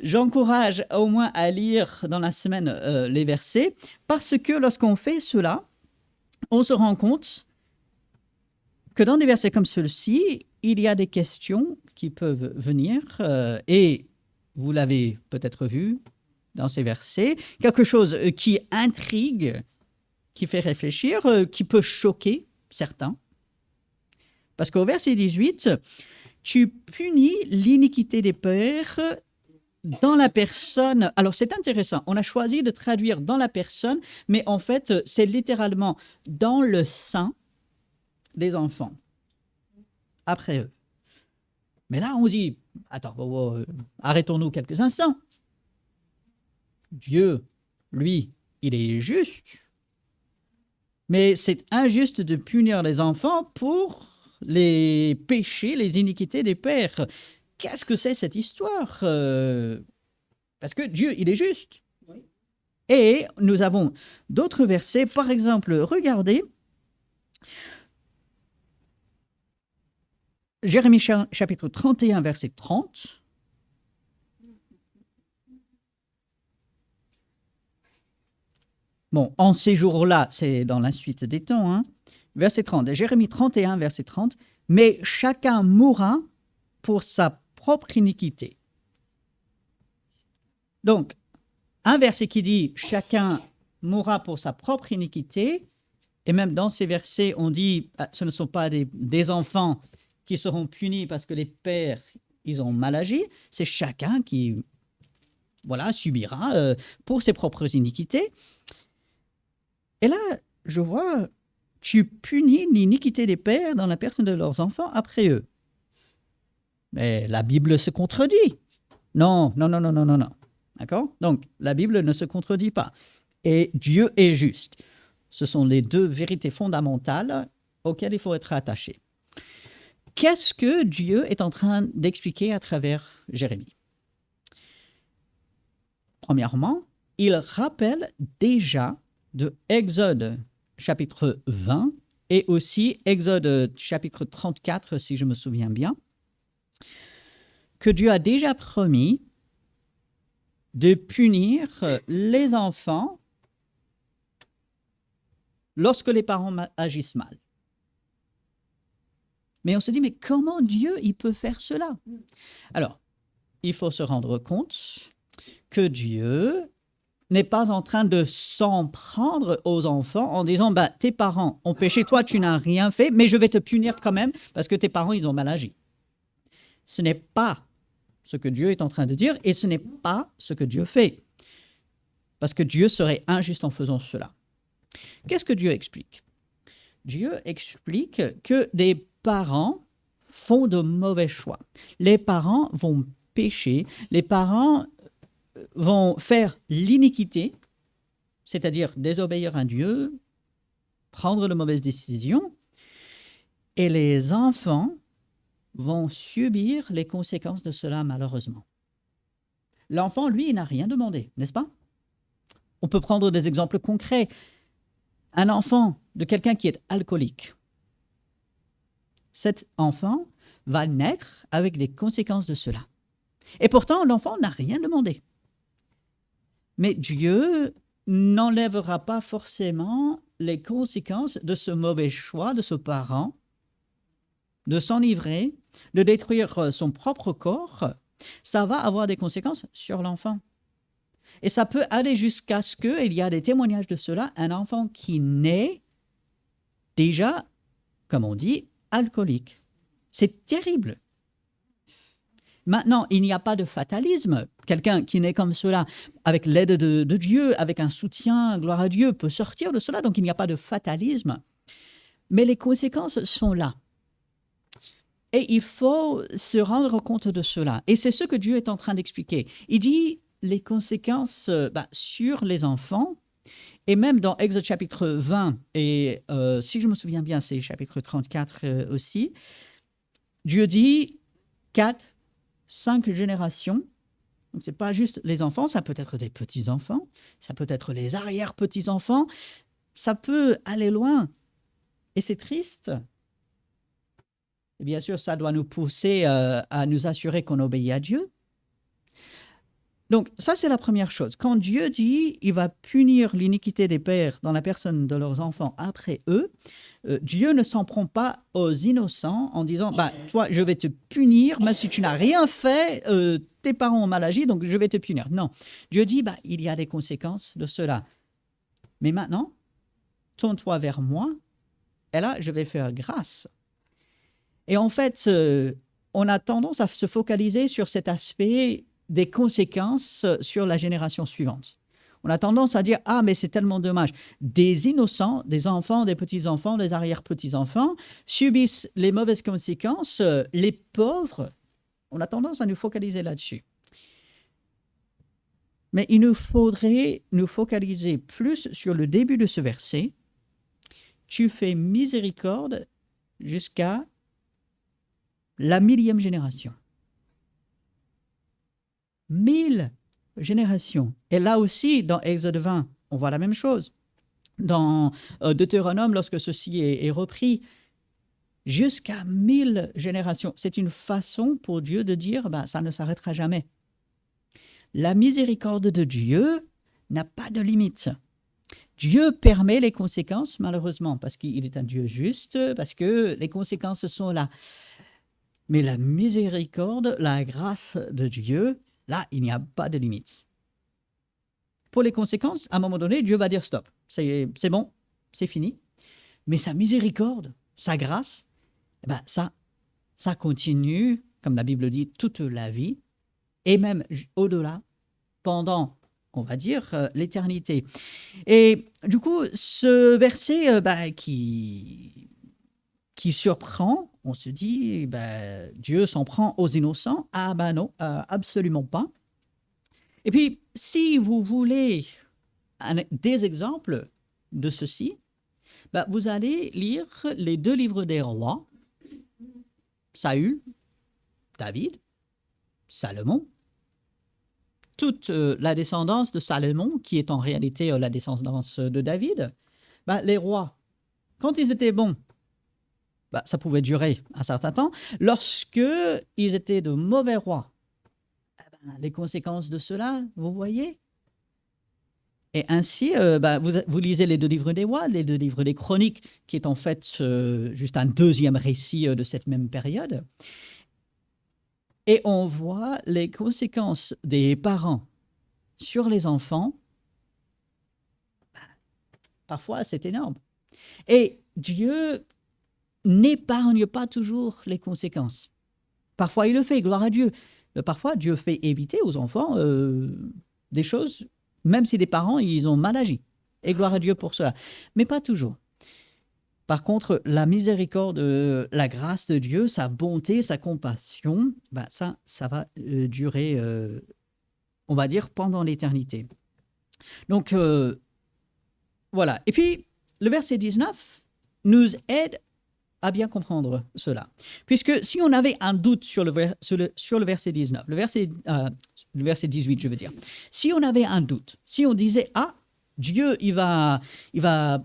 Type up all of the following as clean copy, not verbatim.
j'encourage au moins à lire dans la semaine les versets, parce que lorsqu'on fait cela, on se rend compte que dans des versets comme ceux-ci, il y a des questions qui peuvent venir, et vous l'avez peut-être vu dans ces versets, quelque chose qui intrigue, qui fait réfléchir, qui peut choquer certains. Parce qu'au verset 18, tu punis l'iniquité des pères dans la personne. Alors c'est intéressant, on a choisi de traduire dans la personne, mais en fait c'est littéralement dans le sein des enfants, après eux. Mais là on dit, attends, arrêtons-nous quelques instants. Dieu, lui, il est juste, mais c'est injuste de punir les enfants pour les péchés, les iniquités des pères. Qu'est-ce que c'est cette histoire Parce que Dieu, il est juste. Oui. Et nous avons d'autres versets. Par exemple, regardez Jérémie chapitre 31, verset 30. Bon, en ces jours-là, c'est dans la suite des temps, hein. Verset 30, Jérémie 31, verset 30. Mais chacun mourra pour sa propre iniquité. Donc, un verset qui dit « chacun mourra pour sa propre iniquité », et même dans ces versets, on dit « ce ne sont pas des enfants qui seront punis parce que les pères, ils ont mal agi », c'est chacun qui subira pour ses propres iniquités. Et là, je vois, tu punis l'iniquité des pères dans la personne de leurs enfants après eux. Mais la Bible se contredit. Non. D'accord ? Donc, la Bible ne se contredit pas. Et Dieu est juste. Ce sont les deux vérités fondamentales auxquelles il faut être attaché. Qu'est-ce que Dieu est en train d'expliquer à travers Jérémie ? Premièrement, il rappelle déjà de Exode chapitre 20 et aussi Exode chapitre 34, si je me souviens bien, que Dieu a déjà promis de punir les enfants lorsque les parents agissent mal. Mais on se dit, mais comment Dieu il peut faire cela ? Alors, il faut se rendre compte que Dieu n'est pas en train de s'en prendre aux enfants en disant, tes parents ont péché, toi tu n'as rien fait, mais je vais te punir quand même parce que tes parents ils ont mal agi. Ce n'est pas ce que Dieu est en train de dire et ce n'est pas ce que Dieu fait. Parce que Dieu serait injuste en faisant cela. Qu'est-ce que Dieu explique ? Dieu explique que des parents font de mauvais choix. Les parents vont pécher, les parents vont faire l'iniquité, c'est-à-dire désobéir à Dieu, prendre de mauvaises décisions, et les enfants vont subir les conséquences de cela, malheureusement. L'enfant, lui, il n'a rien demandé, n'est-ce pas ? On peut prendre des exemples concrets. Un enfant de quelqu'un qui est alcoolique, cet enfant va naître avec les conséquences de cela. Et pourtant, l'enfant n'a rien demandé. Mais Dieu n'enlèvera pas forcément les conséquences de ce mauvais choix de ce parent, de s'enivrer, de détruire son propre corps. Ça va avoir des conséquences sur l'enfant. Et ça peut aller jusqu'à ce qu'il y a des témoignages de cela, un enfant qui naît déjà, comme on dit, alcoolique. C'est terrible. Maintenant, il n'y a pas de fatalisme. Quelqu'un qui naît comme cela, avec l'aide de Dieu, avec un soutien, gloire à Dieu, peut sortir de cela. Donc, il n'y a pas de fatalisme. Mais les conséquences sont là. Et il faut se rendre compte de cela. Et c'est ce que Dieu est en train d'expliquer. Il dit les conséquences sur les enfants, et même dans Exode chapitre 20, et si je me souviens bien, c'est chapitre 34 aussi, Dieu dit 4, 5 générations. Donc, ce n'est pas juste les enfants, ça peut être des petits-enfants, ça peut être les arrière-petits-enfants, ça peut aller loin. Et c'est triste. Et bien sûr, ça doit nous pousser à nous assurer qu'on obéit à Dieu. Donc, ça, c'est la première chose. Quand Dieu dit il va punir l'iniquité des pères dans la personne de leurs enfants après eux, Dieu ne s'en prend pas aux innocents en disant bah, toi, je vais te punir, même si tu n'as rien fait, tes parents ont mal agi, donc je vais te punir. Non. Dieu dit bah, il y a des conséquences de cela. Mais maintenant, tourne-toi vers moi, et là, je vais faire grâce. Et en fait, on a tendance à se focaliser sur cet aspect des conséquences sur la génération suivante. On a tendance à dire « Ah, mais c'est tellement dommage ». Des innocents, des enfants, des petits-enfants, des arrière-petits-enfants subissent les mauvaises conséquences. Les pauvres, on a tendance à nous focaliser là-dessus. Mais il nous faudrait nous focaliser plus sur le début de ce verset. « Tu fais miséricorde jusqu'à la 1000e génération ». 1000 générations. Et là aussi, dans Exode 20, on voit la même chose. Dans Deutéronome, lorsque ceci est repris, jusqu'à 1000 générations. C'est une façon pour Dieu de dire, ben, ça ne s'arrêtera jamais. La miséricorde de Dieu n'a pas de limite. Dieu permet les conséquences, malheureusement, parce qu'il est un Dieu juste, parce que les conséquences sont là. Mais la miséricorde, la grâce de Dieu, là, il n'y a pas de limite. Pour les conséquences, à un moment donné, Dieu va dire stop. C'est bon, c'est fini. Mais sa miséricorde, sa grâce, eh ben ça continue, comme la Bible dit, toute la vie, et même au-delà, pendant, on va dire, l'éternité. Et du coup, ce verset qui surprend, on se dit, Dieu s'en prend aux innocents. Ah ben non, absolument pas. Et puis, si vous voulez des exemples de ceci, vous allez lire les 2 livres des rois, Saül, David, Salomon, toute la descendance de Salomon, qui est en réalité la descendance de David. Les rois, quand ils étaient bons, ça pouvait durer un certain temps. Lorsque ils étaient de mauvais rois, les conséquences de cela, vous voyez. Et ainsi, vous lisez les 2 livres des rois, les 2 livres des chroniques, qui est en fait juste un deuxième récit de cette même période. Et on voit les conséquences des parents sur les enfants. Parfois, c'est énorme. Et Dieu n'épargne pas toujours les conséquences. Parfois, il le fait, gloire à Dieu. Parfois, Dieu fait éviter aux enfants des choses, même si les parents, ils ont mal agi. Et gloire à Dieu pour cela. Mais pas toujours. Par contre, la miséricorde, la grâce de Dieu, sa bonté, sa compassion, ça va durer, on va dire, pendant l'éternité. Donc, voilà. Et puis, le verset 19 nous aide à bien comprendre cela. Puisque si on avait un doute sur le verset 19, le verset 18, je veux dire, si on avait un doute, si on disait « Ah, Dieu, il va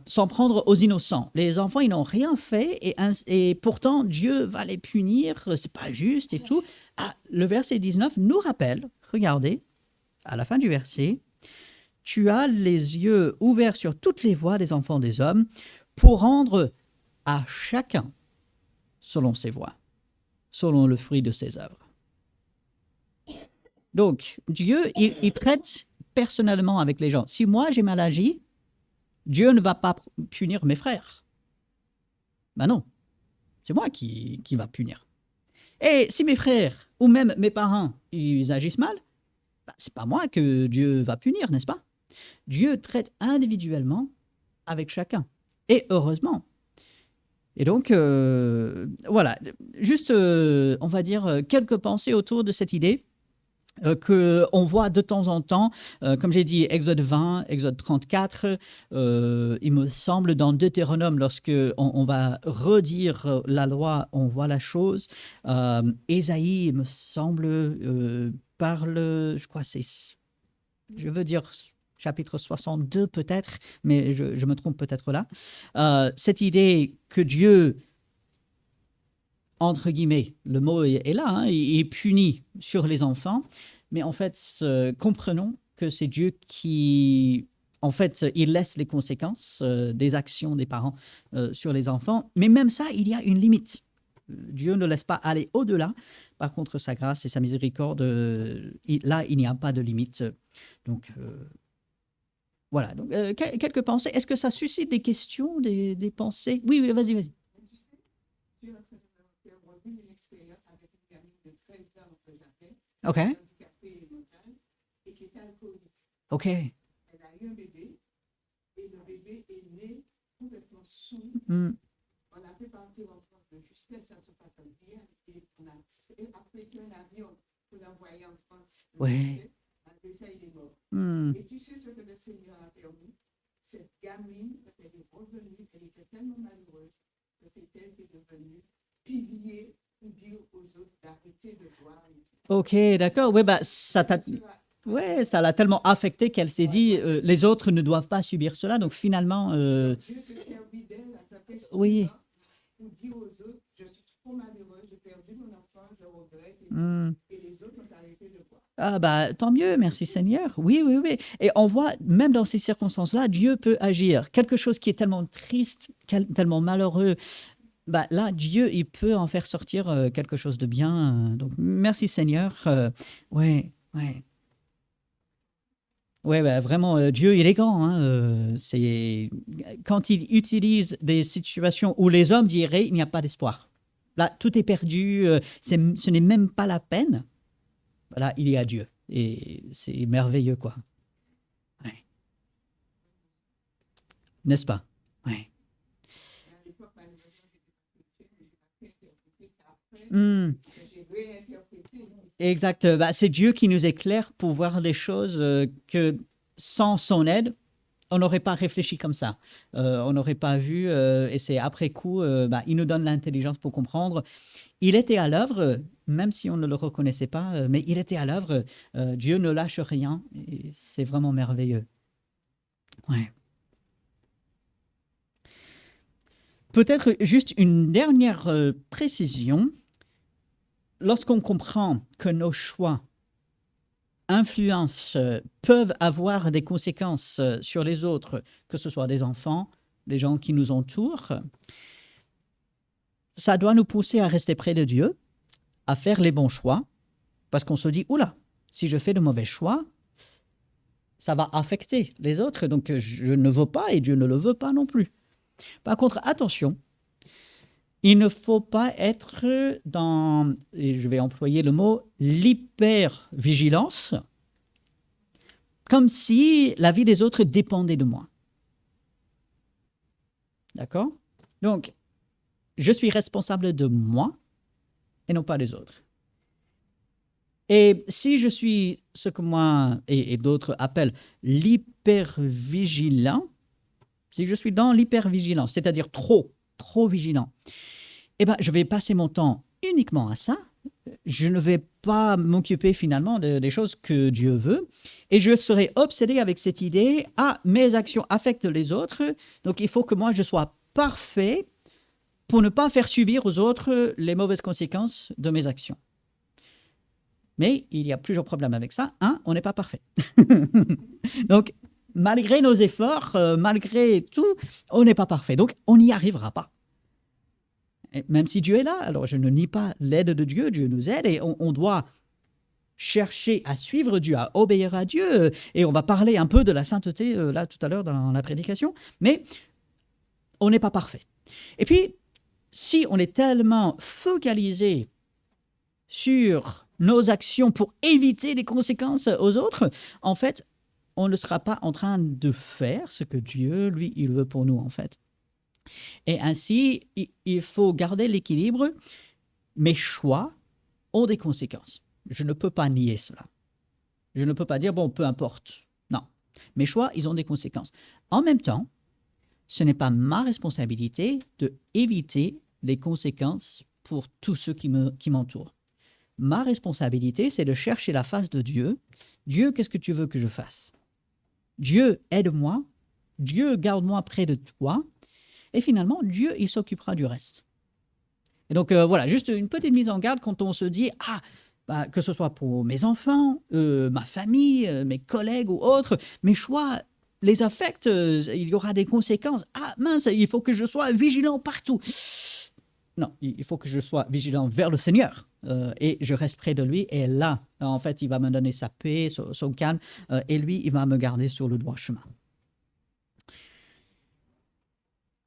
s'en prendre aux innocents. Les enfants, ils n'ont rien fait et pourtant, Dieu va les punir. C'est pas juste et tout. » Le verset 19 nous rappelle, regardez, à la fin du verset, « Tu as les yeux ouverts sur toutes les voies des enfants des hommes pour rendre à chacun selon ses voies, selon le fruit de ses œuvres. » Donc, Dieu, il traite personnellement avec les gens. Si moi, j'ai mal agi, Dieu ne va pas punir mes frères. Non, c'est moi qui va punir. Et si mes frères, ou même mes parents, ils agissent mal, c'est pas moi que Dieu va punir, n'est-ce pas? Dieu traite individuellement avec chacun. Et heureusement. Et donc, voilà, juste, on va dire, quelques pensées autour de cette idée qu'on voit de temps en temps, comme j'ai dit, Exode 20, Exode 34, il me semble, dans Deutéronome, lorsque on va redire la loi, on voit la chose. Ésaïe, il me semble, parle, je crois, je veux dire chapitre 62 peut-être, mais je me trompe peut-être là. Cette idée que Dieu, entre guillemets, le mot est là, il punit sur les enfants, mais en fait, comprenons que c'est Dieu qui, en fait, il laisse les conséquences des actions des parents sur les enfants. Mais même ça, il y a une limite. Dieu ne laisse pas aller au-delà. Par contre, sa grâce et sa miséricorde, là, il n'y a pas de limite. Donc, voilà. Donc, quelques pensées. Est-ce que ça suscite des questions, des pensées? Oui, oui, vas-y, vas-y. Tu sais, tu es en train de me faire revivre une expérience avec une gamine de 13 ans que j'avais, OK. handicapée mentale, et qui était alcoolique. OK. Elle a eu un bébé, et le bébé est né complètement sourd. Hmm. On a fait partir en France de justesse, ça se passe bien, et on a affrété un avion pour l'envoyer en France. Ouais. Après ça, il est mort. Hmm. Et tu sais ce que le Seigneur a permis? Cette gamine, quand elle est revenue, elle était tellement malheureuse que c'est elle qui est devenue pilier pour dire aux autres d'arrêter de boire. OK, d'accord. Ouais, bah, ouais, ça l'a tellement affectée qu'elle s'est dit, les autres ne doivent pas subir cela. Donc finalement, Dieu s'est servi d'elle à sa oui. pour dire aux autres, je suis trop malheureuse, j'ai perdu mon enfant, je regrette. Hmm. Et les autres ont arrêté de boire. Ah bah tant mieux, merci Seigneur. Oui, oui, oui. Et on voit, même dans ces circonstances-là, Dieu peut agir. Quelque chose qui est tellement triste, tellement malheureux, bah là, Dieu, il peut en faire sortir quelque chose de bien. Donc merci Seigneur. Ouais, ouais. Ouais, bah, vraiment, Dieu, il est grand. Hein, c'est quand il utilise des situations où les hommes diraient il n'y a pas d'espoir. Là, tout est perdu. Ce n'est même pas la peine. Là, il y a Dieu. Et c'est merveilleux, quoi. Ouais. N'est-ce pas? Ouais. À l'époque, malheureusement, j'étais pas chrétienne, mais j'ai pas fait interpréter ça après. Hmm. J'ai réinterprété. Exact. Bah, c'est Dieu qui nous éclaire pour voir les choses que sans son aide, on n'aurait pas réfléchi comme ça. On n'aurait pas vu, et c'est après coup, bah, il nous donne l'intelligence pour comprendre. Il était à l'œuvre, même si on ne le reconnaissait pas, mais il était à l'œuvre. Dieu ne lâche rien, et c'est vraiment merveilleux. Ouais. Peut-être juste une dernière précision. Lorsqu'on comprend que nos choix influencent, peuvent avoir des conséquences sur les autres, que ce soit des enfants, les gens qui nous entourent, ça doit nous pousser à rester près de Dieu, à faire les bons choix, parce qu'on se dit, oula, si je fais de mauvais choix, ça va affecter les autres, donc je ne veux pas et Dieu ne le veut pas non plus. Par contre, attention, il ne faut pas être dans, et je vais employer le mot, l'hypervigilance, comme si la vie des autres dépendait de moi. D'accord? Donc, je suis responsable de moi et non pas des autres. Et si je suis ce que moi et d'autres appellent l'hypervigilant, si je suis dans l'hypervigilance, c'est-à-dire trop vigilant, eh ben, je vais passer mon temps uniquement à ça. Je ne vais pas m'occuper finalement des choses que Dieu veut. Et je serai obsédé avec cette idée, ah, mes actions affectent les autres, donc il faut que moi je sois parfait pour ne pas faire subir aux autres les mauvaises conséquences de mes actions. Mais il y a plusieurs problèmes avec ça. Un, on n'est pas parfait. Donc, malgré nos efforts, malgré tout, on n'est pas parfait. Donc, on n'y arrivera pas. Et même si Dieu est là, alors je ne nie pas l'aide de Dieu, Dieu nous aide et on doit chercher à suivre Dieu, à obéir à Dieu. Et on va parler un peu de la sainteté là tout à l'heure dans la prédication, mais on n'est pas parfait. Et puis, si on est tellement focalisé sur nos actions pour éviter les conséquences aux autres, en fait, on ne sera pas en train de faire ce que Dieu, lui, il veut pour nous, en fait. Et ainsi, il faut garder l'équilibre. Mes choix ont des conséquences. Je ne peux pas nier cela. Je ne peux pas dire, bon, peu importe. Non. Mes choix, ils ont des conséquences. En même temps, ce n'est pas ma responsabilité de éviter les conséquences pour tous ceux qui m'entourent. Ma responsabilité, c'est de chercher la face de Dieu. Dieu, qu'est-ce que tu veux que je fasse? Dieu, aide-moi. Dieu, garde-moi près de toi. Et finalement, Dieu, il s'occupera du reste. Et donc, voilà, juste une petite mise en garde quand on se dit « Ah, que ce soit pour mes enfants, ma famille, mes collègues ou autres, mes choix les affectent, il y aura des conséquences. Ah mince, il faut que je sois vigilant partout. Non, il faut que je sois vigilant vers le Seigneur et je reste près de lui. Et là, en fait, il va me donner sa paix, son calme et lui, il va me garder sur le droit chemin.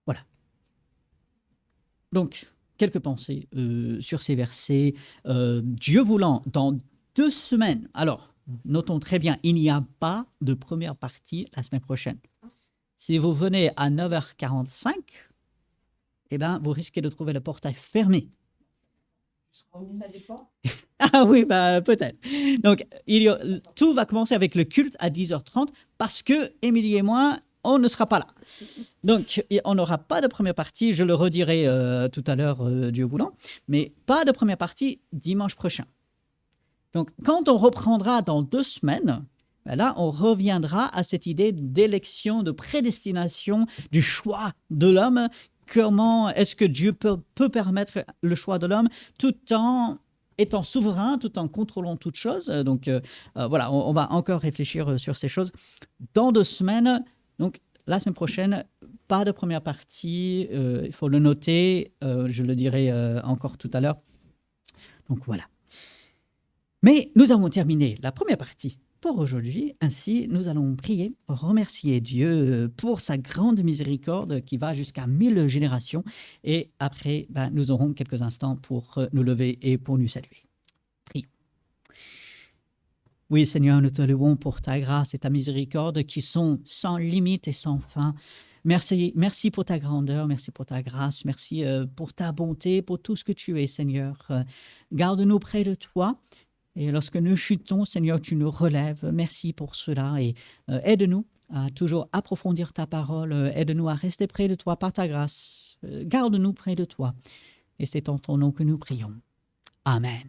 Voilà. Donc, quelques pensées sur ces versets. Dieu voulant, dans 2 semaines, alors, notons très bien, il n'y a pas de première partie la semaine prochaine. Si vous venez à 9h45, eh ben, vous risquez de trouver le portail fermé. Ah oui, peut-être. Donc, tout va commencer avec le culte à 10h30 parce que Émilie et moi, on ne sera pas là. Donc, on n'aura pas de première partie, je le redirai tout à l'heure, Dieu voulant, mais pas de première partie dimanche prochain. Donc, quand on reprendra dans 2 semaines, ben là, on reviendra à cette idée d'élection, de prédestination, du choix de l'homme. Comment est-ce que Dieu peut permettre le choix de l'homme tout en étant souverain, tout en contrôlant toutes choses. Donc, voilà, on va encore réfléchir sur ces choses dans 2 semaines. Donc, la semaine prochaine, pas de première partie. Il faut le noter. Je le dirai encore tout à l'heure. Donc, voilà. Mais nous avons terminé la première partie pour aujourd'hui. Ainsi, nous allons prier, remercier Dieu pour sa grande miséricorde qui va jusqu'à 1000 générations. Et après, nous aurons quelques instants pour nous lever et pour nous saluer. Prions. Oui, Seigneur, nous te louons pour ta grâce et ta miséricorde qui sont sans limite et sans fin. Merci pour ta grandeur, merci pour ta grâce, merci pour ta bonté, pour tout ce que tu es, Seigneur. Garde-nous près de toi. Et lorsque nous chutons, Seigneur, tu nous relèves. Merci pour cela et aide-nous à toujours approfondir ta parole. Aide-nous à rester près de toi par ta grâce. Garde-nous près de toi. Et c'est en ton nom que nous prions. Amen.